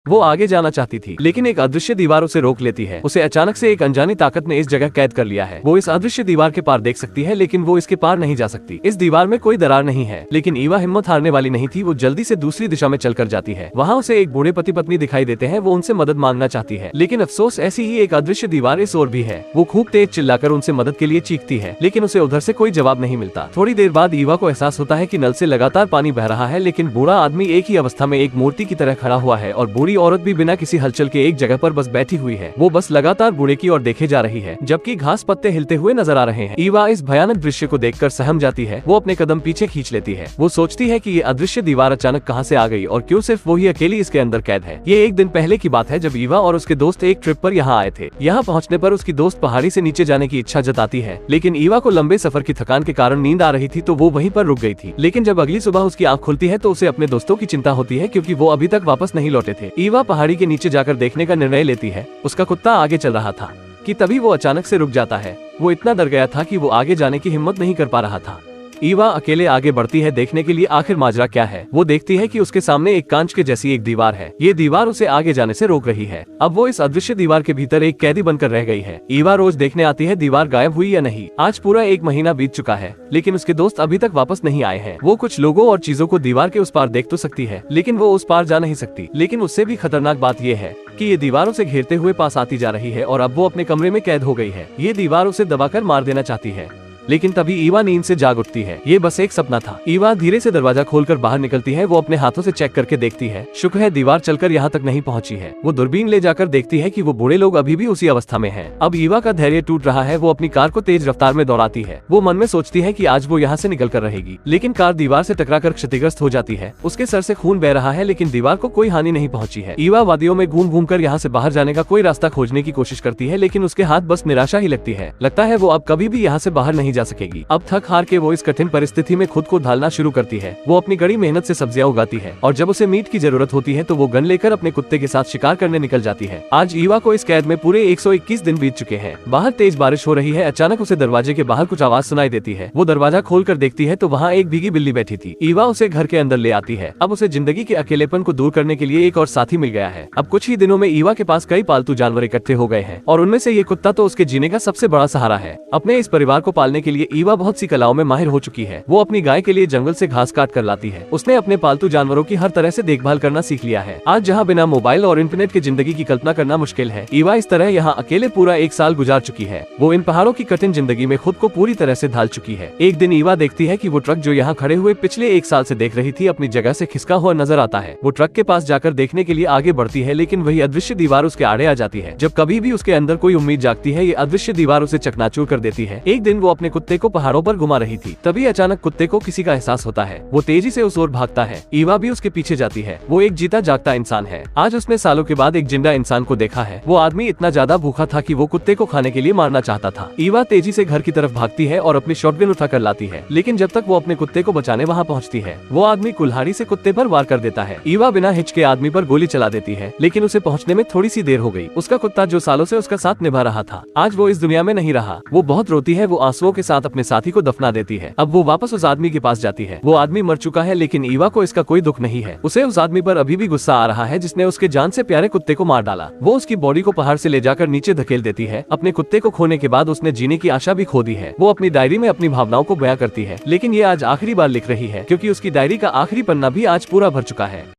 वो आगे जाना चाहती थी, लेकिन एक अदृश्य दीवार उसे रोक लेती है। उसे अचानक से एक अनजानी ताकत ने इस जगह कैद कर लिया है। वो इस अदृश्य दीवार के पार देख सकती है, लेकिन वो इसके पार नहीं जा सकती। इस दीवार में कोई दरार नहीं है, लेकिन ईवा हिम्मत हारने वाली नहीं थी। वो जल्दी से दूसरी दिशा में चलकर जाती है। वहाँ उसे एक बूढ़े पति पत्नी दिखाई देते हैं। वो उनसे मदद मांगना चाहती है, लेकिन अफसोस ऐसी ही एक अदृश्य दीवार इस ओर भी है। वो खूब तेज चिल्लाकर उनसे मदद के लिए चीखती है, लेकिन उसे उधर से कोई जवाब नहीं मिलता। थोड़ी देर बाद ईवा को एहसास होता है कि नल से लगातार पानी बह रहा है, लेकिन बूढ़ा आदमी एक ही अवस्था में एक मूर्ति की तरह खड़ा हुआ है और बूढ़ी औरत भी बिना किसी हलचल के एक जगह पर बस बैठी हुई है। वो बस लगातार बूढ़े की ओर देखे जा रही है, जबकि घास पत्ते हिलते हुए नजर आ रहे हैं। ईवा इस भयानक दृश्य को देखकर सहम जाती है। वो अपने कदम पीछे खींच लेती है। वो सोचती है कि ये अदृश्य दीवार अचानक कहां से आ गई और क्यों सिर्फ वो ही अकेली इसके अंदर कैद है। ये एक दिन पहले की बात है जब ईवा और उसके दोस्त एक ट्रिप पर यहाँ आए थे। यहाँ पहुँचने पर उसकी दोस्त पहाड़ी से नीचे जाने की इच्छा जताती है, लेकिन ईवा को लंबे सफर की थकान के कारण नींद आ रही थी, तो वो वहीं पर रुक गई थी। लेकिन जब अगली सुबह उसकी आँख खुलती है तो उसे अपने दोस्तों की चिंता होती है, क्योंकि वो अभी तक वापस नहीं लौटे थे। ईवा पहाड़ी के नीचे जाकर देखने का निर्णय लेती है। उसका कुत्ता आगे चल रहा था कि तभी वो अचानक से रुक जाता है। वो इतना डर गया था कि वो आगे जाने की हिम्मत नहीं कर पा रहा था। ईवा अकेले आगे बढ़ती है देखने के लिए आखिर माजरा क्या है। वो देखती है कि उसके सामने एक कांच के जैसी एक दीवार है। ये दीवार उसे आगे जाने से रोक रही है। अब वो इस अदृश्य दीवार के भीतर एक कैदी बनकर रह गई है। ईवा रोज देखने आती है दीवार गायब हुई या नहीं। आज पूरा 1 महीना बीत चुका है, लेकिन उसके दोस्त अभी तक वापस नहीं आए हैं। वो कुछ लोगों और चीजों को दीवार के उस पार देख तो सकती है, लेकिन वो उस पार जा नहीं सकती। लेकिन उससे भी खतरनाक बात ये है कि ये दीवार उसे घेरते हुए पास आती जा रही है और अब वो अपने कमरे में कैद हो गई है। ये दीवार उसे दबाकर मार देना चाहती है, लेकिन तभी ईवा नींद से जाग उठती है। ये बस एक सपना था। ईवा धीरे से दरवाजा खोलकर बाहर निकलती है। वो अपने हाथों से चेक करके देखती है, शुक्र है दीवार चलकर यहाँ तक नहीं पहुँची है। वो दूरबीन ले जाकर देखती है कि वो बूढ़े लोग अभी भी उसी अवस्था में हैं। अब ईवा का धैर्य टूट रहा है। वो अपनी कार को तेज रफ्तार में दौड़ाती है। वो मन में सोचती है कि आज वो यहाँ से निकल कर रहेगी, लेकिन कार दीवार से टकराकर क्षतिग्रस्त हो जाती है। उसके सर से खून बह रहा है, लेकिन दीवार को कोई हानि नहीं पहुंची है। ईवा वादियों में घूम घूम कर यहाँ से बाहर जाने का कोई रास्ता खोजने की कोशिश करती है, लेकिन उसके हाथ बस निराशा ही लगती है। लगता है वो अब कभी भी यहाँ से बाहर नहीं जा सकेगी। अब थक हार के वो इस कठिन परिस्थिति में खुद को ढालना शुरू करती है। वो अपनी कड़ी मेहनत से सब्जियां उगाती है और जब उसे मीट की जरूरत होती है तो वो गन लेकर अपने कुत्ते के साथ शिकार करने निकल जाती है। आज ईवा को इस कैद में पूरे 121 दिन बीत चुके हैं। बाहर तेज बारिश हो रही है। अचानक उसे दरवाजे के बाहर कुछ आवाज सुनाई देती है। वो दरवाजा खोलकर देखती है तो वहाँ एक भीगी बिल्ली बैठी थी। ईवा उसे घर के अंदर ले आती है। अब उसे जिंदगी के अकेलेपन को दूर करने के लिए एक और साथी मिल गया है। अब कुछ ही दिनों में ईवा के पास कई पालतू जानवर इकट्ठे हो गए हैं और उनमें से ये कुत्ता तो उसके जीने का सबसे बड़ा सहारा है। अपने इस परिवार को पालने के लिए ईवा बहुत सी कलाओं में माहिर हो चुकी है। वो अपनी गाय के लिए जंगल से घास काट कर लाती है। उसने अपने पालतू जानवरों की हर तरह से देखभाल करना सीख लिया है। आज जहाँ बिना मोबाइल और इंटरनेट की जिंदगी की कल्पना करना मुश्किल है, ईवा इस तरह यहाँ अकेले पूरा 1 साल गुजार चुकी है। वो इन पहाड़ों की कठिन जिंदगी में खुद को पूरी तरह से ढाल चुकी है। एक दिन ईवा देखती है कि वो ट्रक जो यहाँ खड़े हुए पिछले 1 साल से देख रही थी अपनी जगह से खिसका हुआ नजर आता है। वो ट्रक के पास जाकर देखने के लिए आगे बढ़ती है, लेकिन वही अदृश्य दीवार उसके आड़े आ जाती है। जब कभी भी उसके अंदर कोई उम्मीद जागती है, ये अदृश्य दीवार उसे चकनाचूर कर देती है। एक दिन वो अपने कुत्ते को पहाड़ों पर घुमा रही थी, तभी अचानक कुत्ते को किसी का एहसास होता है। वो तेजी से उस ओर भागता है। ईवा भी उसके पीछे जाती है। वो एक जीता जागता इंसान है। आज उसने सालों के बाद एक जिंदा इंसान को देखा है। वो आदमी इतना ज्यादा भूखा था कि वो कुत्ते को खाने के लिए मारना चाहता था। ईवा तेजी से घर की तरफ भागती है और अपनी शॉटगन उठाकर लाती है, लेकिन जब तक वो अपने कुत्ते को बचाने वहाँ पहुँचती है, वो आदमी कुल्हाड़ी से कुत्ते पर वार कर देता है। ईवा बिना हिचके आदमी पर गोली चला देती है, लेकिन उसे पहुँचने में थोड़ी सी देर हो गई। उसका कुत्ता जो सालों से उसका साथ निभा रहा था, आज वो इस दुनिया में नहीं रहा। वो बहुत रोती है। वो आंसुओं के साथ अपने साथी को दफना देती है। अब वो वापस उस आदमी के पास जाती है। वो आदमी मर चुका है, लेकिन ईवा को इसका कोई दुख नहीं है। उसे उस आदमी पर अभी भी गुस्सा आ रहा है जिसने उसके जान से प्यारे कुत्ते को मार डाला। वो उसकी बॉडी को पहाड़ से ले जाकर नीचे धकेल देती है। अपने कुत्ते को खोने के बाद उसने जीने की आशा भी खो दी है। वो अपनी डायरी में अपनी भावनाओं को बयां करती है, लेकिन ये आज आखिरी बार लिख रही है, क्योंकि उसकी डायरी का आखिरी पन्ना भी आज पूरा भर चुका है।